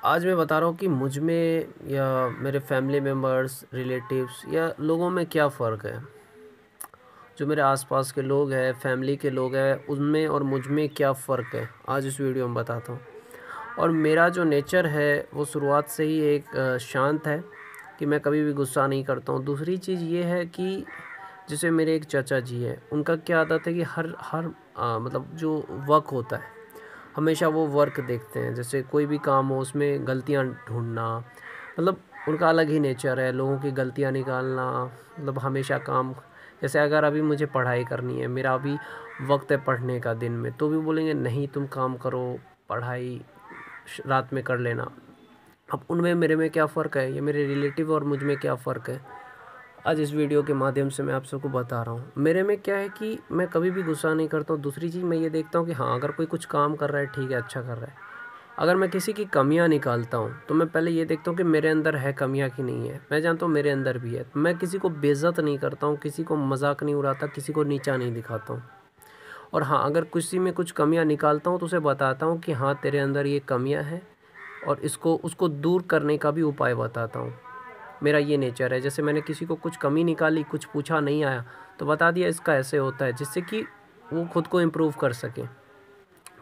आज मैं बता रहा हूँ कि मुझ में या मेरे फैमिली मेम्बर्स, रिलेटिव्स या लोगों में क्या फ़र्क है। जो मेरे आसपास के लोग हैं, फैमिली के लोग हैं, उनमें और मुझ में क्या फ़र्क है, आज इस वीडियो में बताता हूँ। और मेरा जो नेचर है, वो शुरुआत से ही एक शांत है कि मैं कभी भी गुस्सा नहीं करता हूँ। दूसरी चीज़ ये है कि जैसे मेरे एक चाचा जी हैं, उनका क्या आदत है कि हर हर मतलब जो वर्क होता है, हमेशा वो वर्क देखते हैं। जैसे कोई भी काम हो उसमें गलतियाँ ढूँढना, मतलब उनका अलग ही नेचर है, लोगों की गलतियाँ निकालना, मतलब हमेशा काम। जैसे अगर अभी मुझे पढ़ाई करनी है, मेरा अभी वक्त है पढ़ने का दिन में, तो भी बोलेंगे नहीं तुम काम करो, पढ़ाई रात में कर लेना। अब उनमें मेरे में क्या फ़र्क है, ये मेरे रिलेटिव और मुझ में क्या फ़र्क है, आज इस वीडियो के माध्यम से मैं आप सबको बता रहा हूँ। मेरे में क्या है कि मैं कभी भी गुस्सा नहीं करता हूँ। दूसरी चीज़ मैं ये देखता हूँ कि हाँ, अगर कोई कुछ काम कर रहा है ठीक है, अच्छा कर रहा है। अगर मैं किसी की कमियाँ निकालता हूँ तो मैं पहले ये देखता हूँ कि मेरे अंदर है कमियाँ कि नहीं है। मैं जानता हूँ मेरे अंदर भी है। मैं किसी को बेइज्जत नहीं करता हूँ, किसी को मजाक नहीं उड़ाता, किसी को नीचा नहीं दिखाता हूँ। और हाँ, अगर किसी में कुछ कमियाँ निकालता हूँ तो उसे बताता हूँ कि हाँ तेरे अंदर ये कमियाँ हैं, और इसको उसको दूर करने का भी उपाय बताता हूँ। मेरा ये नेचर है। जैसे मैंने किसी को कुछ कमी निकाली, कुछ पूछा नहीं आया, तो बता दिया इसका ऐसे होता है, जिससे कि वो खुद को इम्प्रूव कर सके।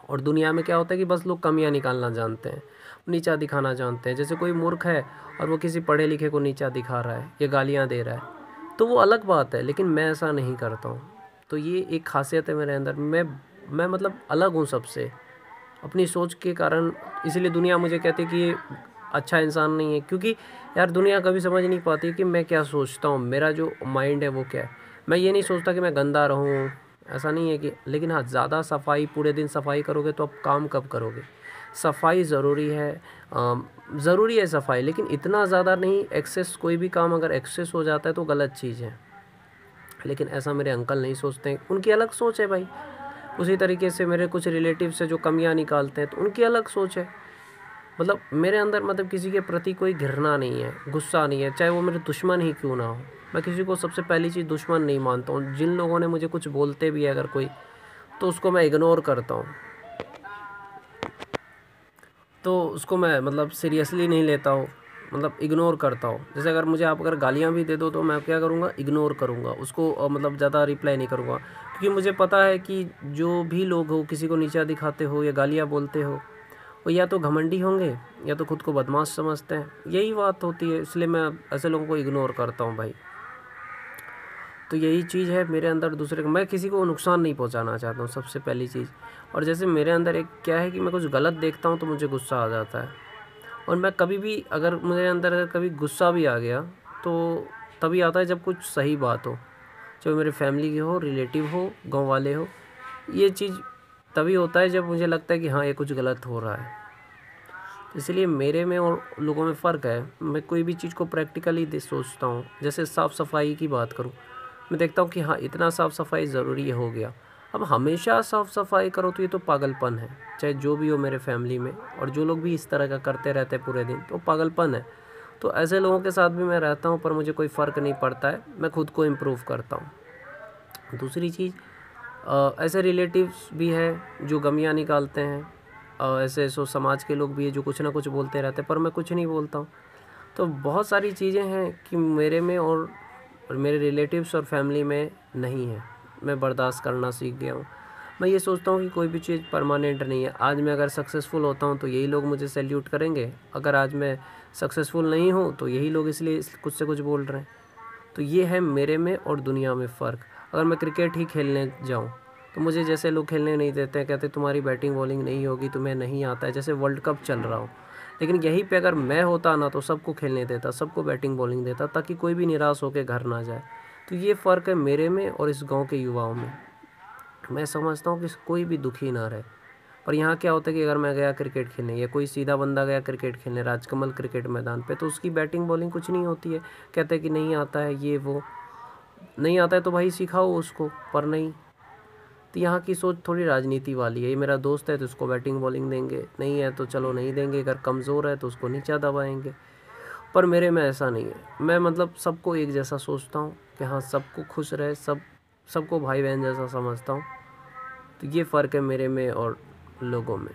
और दुनिया में क्या होता है कि बस लोग कमियां निकालना जानते हैं, नीचा दिखाना जानते हैं। जैसे कोई मूर्ख है और वो किसी पढ़े लिखे को नीचा दिखा रहा है या गालियां दे रहा है, तो वो अलग बात है, लेकिन मैं ऐसा नहीं करता हूँ। तो ये एक खासियत है मेरे अंदर। मैं मतलब अलग हूँ सबसे, अपनी सोच के कारण। इसीलिए दुनिया मुझे कहती है कि ये अच्छा इंसान नहीं है, क्योंकि यार दुनिया कभी समझ नहीं पाती कि मैं क्या सोचता हूँ, मेरा जो माइंड है वो क्या है। मैं ये नहीं सोचता कि मैं गंदा रहूँ, ऐसा नहीं है कि, लेकिन हाँ, ज़्यादा सफाई, पूरे दिन सफाई करोगे तो आप काम कब करोगे। सफाई ज़रूरी है, ज़रूरी है सफाई, लेकिन इतना ज़्यादा नहीं। एक्सेस, कोई भी काम अगर एक्सेस हो जाता है तो गलत चीज़ है। लेकिन ऐसा मेरे अंकल नहीं सोचते हैं, उनकी अलग सोच है भाई। उसी तरीके से मेरे कुछ रिलेटिव से जो कमियां निकालते हैं तो उनकी अलग सोच है। मतलब मेरे अंदर मतलब किसी के प्रति कोई घृणा नहीं है, गुस्सा नहीं है, चाहे वो मेरे दुश्मन ही क्यों ना हो। मैं किसी को, सबसे पहली चीज़, दुश्मन नहीं मानता हूँ। जिन लोगों ने मुझे कुछ बोलते भी है अगर कोई, तो उसको मैं इग्नोर करता हूँ। तो उसको मैं मतलब सीरियसली नहीं लेता हूँ, मतलब इग्नोर करता हूँ। जैसे अगर मुझे आप अगर गालियाँ भी दे दो तो मैं क्या करूँगा, इग्नोर करूँगा उसको, मतलब ज़्यादा रिप्लाई नहीं करूँगा। क्योंकि मुझे पता है कि जो भी लोग हो, किसी को नीचा दिखाते हो या गालियाँ बोलते हो, वो या तो घमंडी होंगे या तो खुद को बदमाश समझते हैं, यही बात होती है। इसलिए मैं ऐसे लोगों को इग्नोर करता हूँ भाई। तो यही चीज़ है मेरे अंदर। दूसरे को, मैं किसी को नुकसान नहीं पहुंचाना चाहता हूँ, सबसे पहली चीज़। और जैसे मेरे अंदर एक क्या है कि मैं कुछ गलत देखता हूँ तो मुझे गुस्सा आ जाता है। और मैं कभी भी, अगर मेरे अंदर अगर कभी गुस्सा भी आ गया तो तभी आता है जब कुछ सही बात हो, चाहे मेरे फैमिली की हो, रिलेटिव हो, गांव वाले हो। ये चीज़ तभी होता है जब मुझे लगता है कि हाँ ये कुछ गलत हो रहा है। इसलिए मेरे में और लोगों में फ़र्क है। मैं कोई भी चीज़ को प्रैक्टिकली सोचता हूँ। जैसे साफ़ सफाई की बात करूँ, मैं देखता हूँ कि हाँ इतना साफ़ सफाई ज़रूरी हो गया। अब हमेशा साफ़ सफाई करो तो ये तो पागलपन है, चाहे जो भी हो मेरे फैमिली में। और जो लोग भी इस तरह का करते रहते हैं पूरे दिन, तो पागलपन है। तो ऐसे लोगों के साथ भी मैं रहता हूँ, पर मुझे कोई फ़र्क नहीं पड़ता है, मैं खुद को इम्प्रूव करता हूँ। दूसरी चीज़, ऐसे रिलेटिव्स भी हैं जो गमियाँ निकालते हैं, ऐसे सो समाज के लोग भी हैं जो कुछ ना कुछ बोलते रहते हैं, पर मैं कुछ नहीं बोलता हूँ। तो बहुत सारी चीज़ें हैं कि मेरे में और मेरे रिलेटिव्स और फैमिली में नहीं है। मैं बर्दाश्त करना सीख गया हूँ। मैं ये सोचता हूँ कि कोई भी चीज़ परमानेंट नहीं है। आज मैं अगर सक्सेसफुल होता हूँ तो यही लोग मुझे सैल्यूट करेंगे, अगर आज मैं सक्सेसफुल नहीं हूँ तो यही लोग इसलिए कुछ से कुछ बोल रहे हैं। तो ये है मेरे में और दुनिया में फ़र्क। अगर मैं क्रिकेट ही खेलने जाऊँ तो मुझे जैसे लोग खेलने नहीं देते हैं, कहते तुम्हारी बैटिंग बॉलिंग नहीं होगी, तुम्हें नहीं आता है, जैसे वर्ल्ड कप चल रहा हो। लेकिन यहीं पे अगर मैं होता ना तो सबको खेलने देता, सबको बैटिंग बॉलिंग देता, ताकि कोई भी निराश होकर घर ना जाए। तो ये फ़र्क है मेरे में और इस गांव के युवाओं में। मैं समझता हूँ कि कोई भी दुखी ना रहे। पर यहाँ क्या होता है कि अगर मैं गया क्रिकेट खेलने, या कोई सीधा बंदा गया क्रिकेट खेलने राजकमल क्रिकेट मैदान पे, तो उसकी बैटिंग बॉलिंग कुछ नहीं होती है। कहते हैं कि नहीं आता है, ये वो। नहीं आता है तो भाई सिखाओ उसको, पर नहीं। तो यहाँ की सोच थोड़ी राजनीति वाली है। ये मेरा दोस्त है तो उसको बैटिंग बॉलिंग देंगे, नहीं है तो चलो नहीं देंगे, अगर कमज़ोर है तो उसको नीचा दबाएंगे। पर मेरे में ऐसा नहीं है। मैं मतलब सबको एक जैसा सोचता हूँ कि हाँ सबको खुश रहे, सबको भाई बहन जैसा समझता हूँ। तो ये फ़र्क है मेरे में और लोगों में।